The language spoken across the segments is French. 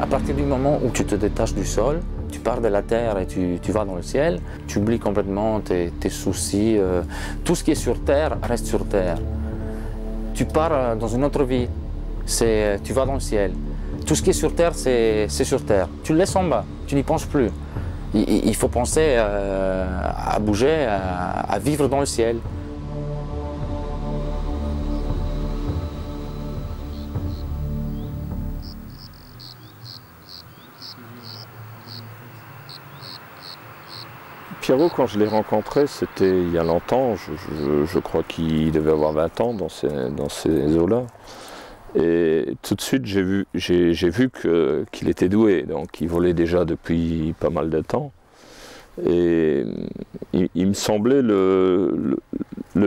À partir du moment où tu te détaches du sol, tu pars de la terre et tu vas dans le ciel, tu oublies complètement tes soucis. Tout ce qui est sur terre reste sur terre. Tu pars dans une autre vie, tu vas dans le ciel. Tout ce qui est sur terre, c'est sur terre. Tu le laisses en bas, tu n'y penses plus. Il faut penser à bouger, à vivre dans le ciel. Pierrot, quand je l'ai rencontré, c'était il y a longtemps, je crois qu'il devait avoir 20 ans dans ces eaux-là. Et tout de suite, j'ai vu qu'il était doué, donc il volait déjà depuis pas mal de temps. Et il me semblait le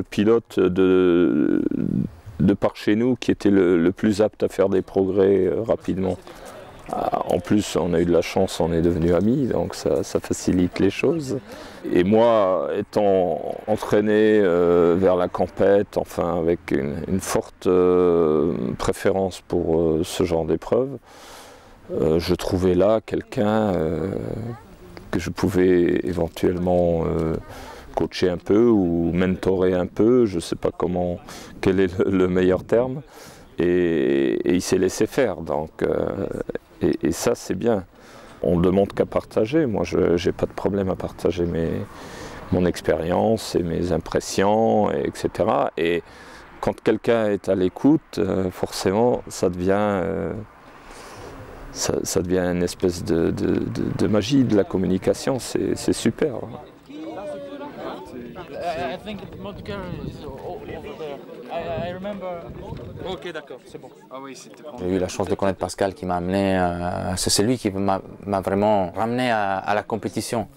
pilote de par chez nous qui était le plus apte à faire des progrès rapidement. En plus, on a eu de la chance, on est devenus amis, donc ça facilite les choses. Et moi, étant entraîné vers la compète, enfin avec une forte préférence pour ce genre d'épreuve, je trouvais là quelqu'un que je pouvais éventuellement coacher un peu ou mentorer un peu, je ne sais pas quel est le meilleur terme. Et il s'est laissé faire, donc, et ça c'est bien. On ne demande qu'à partager, moi je n'ai pas de problème à partager mon expérience et mes impressions, etc. Et quand quelqu'un est à l'écoute, forcément ça devient une espèce de magie de la communication, c'est super. Ok, d'accord, c'est bon. Ah oui, j'ai eu la chance de connaître Pascal qui m'a amené, c'est lui qui m'a vraiment ramené à la compétition.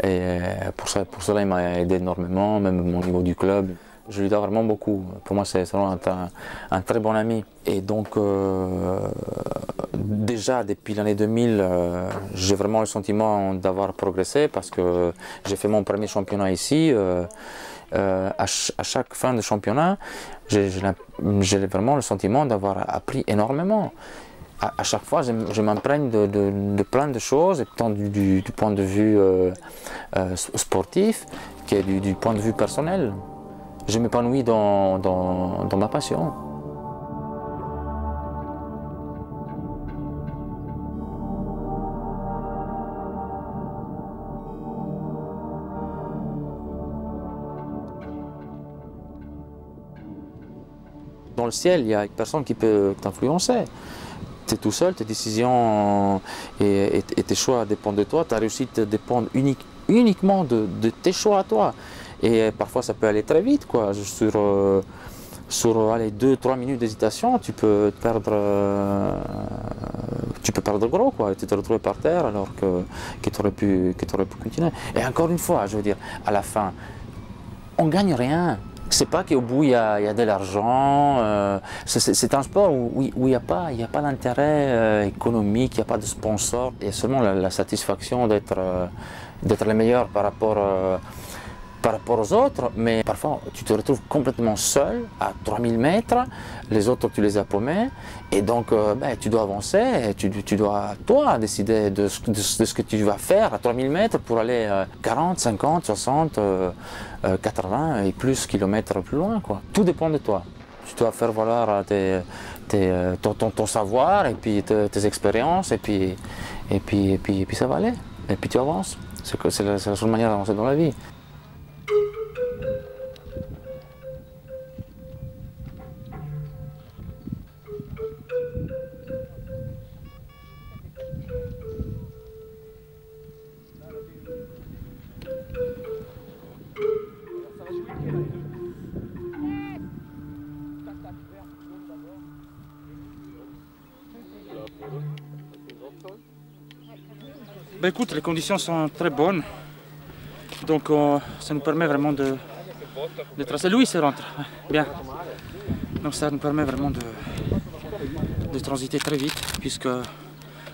Et pour cela, il m'a aidé énormément, même au niveau du club. Je lui dois vraiment beaucoup. Pour moi, c'est vraiment un très bon ami. Et donc, déjà, depuis l'année 2000, j'ai vraiment le sentiment d'avoir progressé parce que j'ai fait mon premier championnat ici. À chaque fin de championnat, j'ai vraiment le sentiment d'avoir appris énormément. À chaque fois, je m'imprègne de plein de choses, tant du point de vue sportif que du point de vue personnel. Je m'épanouis dans ma passion. Dans le ciel, il n'y a personne qui peut t'influencer. Tu es tout seul, tes décisions et tes choix dépendent de toi. Ta réussite dépend uniquement de tes choix à toi. Et parfois, ça peut aller très vite, quoi. Sur 2-3 minutes d'hésitation, tu peux perdre gros, quoi. Tu te retrouves par terre alors que tu aurais pu continuer. Et encore une fois, je veux dire, à la fin, on ne gagne rien. C'est pas qu'au bout il y a de l'argent, c'est un sport où il n'y a pas d'intérêt économique, il n'y a pas de sponsor. Il y a seulement la satisfaction d'être le meilleur par rapport aux autres, mais parfois tu te retrouves complètement seul à 3000 mètres, les autres tu les as paumés, et donc tu dois avancer, et tu dois toi décider de ce que tu vas faire à 3000 mètres pour aller 40, 50, 60, 80 et plus kilomètres plus loin, quoi. Tout dépend de toi. Tu dois faire valoir ton savoir et puis tes expériences, et puis ça va aller, et puis tu avances. C'est la seule manière d'avancer dans la vie. Ben écoute, les conditions sont très bonnes, donc ça nous permet vraiment de tracer. Louis se rentre, bien. Donc ça nous permet vraiment de transiter très vite, puisque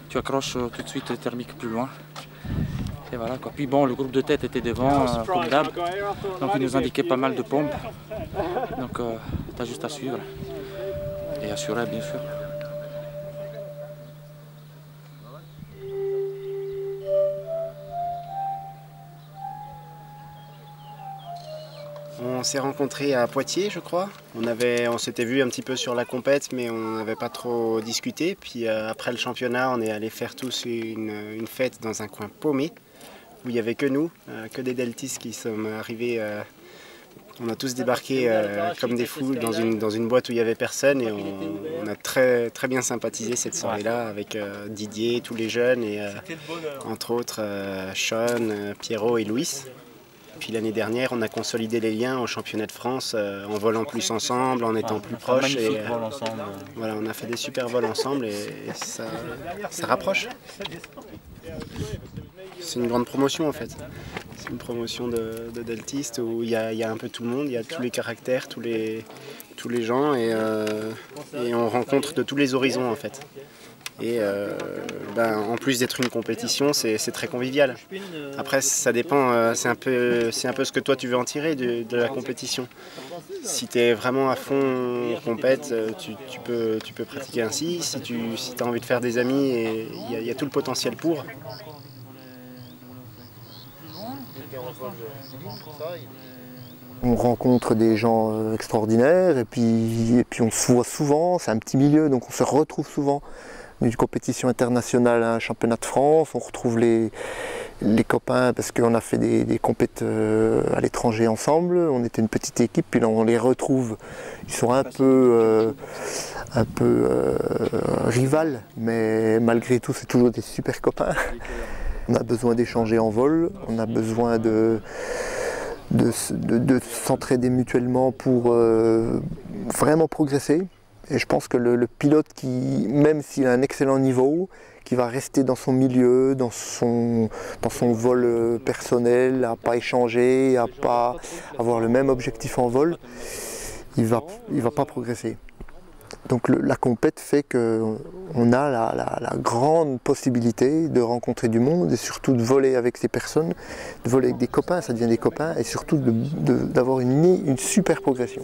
tu accroches tout de suite thermique plus loin. Et voilà quoi. Puis bon, le groupe de tête était devant, comme d'hab, donc il nous indiquait pas mal de pompes. Donc tu as juste à suivre et assurer, bien sûr. s'est rencontrés à Poitiers, je crois. On s'était vu un petit peu sur la compète, mais on n'avait pas trop discuté. Puis après le championnat, on est allé faire tous une fête dans un coin paumé, où il n'y avait que nous, que des deltistes qui sommes arrivés. On a tous débarqué comme des fous dans une boîte où il n'y avait personne, et on a très, très bien sympathisé cette soirée-là avec Didier, tous les jeunes, et entre autres Sean, Pierrot et Louis. Puis l'année dernière, on a consolidé les liens au championnat de France en volant plus ensemble, en étant plus proches. Et, voilà, on a fait des super vols ensemble et ça rapproche. C'est une grande promotion en fait. C'est une promotion de deltistes où il y a un peu tout le monde, il y a tous les caractères, tous les gens et on rencontre de tous les horizons en fait. Et en plus d'être une compétition, c'est très convivial. Après, ça dépend, c'est un peu ce que toi tu veux en tirer de la compétition. Si tu es vraiment à fond compète, tu peux pratiquer ainsi. Si tu as envie de faire des amis, il y a tout le potentiel pour. On rencontre des gens extraordinaires et puis on se voit souvent, c'est un petit milieu donc on se retrouve souvent. Une compétition internationale, un championnat de France, on retrouve les copains parce qu'on a fait des compètes à l'étranger ensemble, on était une petite équipe, puis là on les retrouve, ils sont un peu rivales, mais malgré tout c'est toujours des super copains. On a besoin d'échanger en vol, on a besoin de s'entraider mutuellement pour vraiment progresser. Et je pense que le pilote qui, même s'il a un excellent niveau, qui va rester dans son milieu, dans son vol personnel, à ne pas échanger, à ne pas avoir le même objectif en vol, il va pas progresser. Donc la compète fait qu'on a la grande possibilité de rencontrer du monde et surtout de voler avec ces personnes, de voler avec des copains, ça devient des copains, et surtout d'avoir une super progression.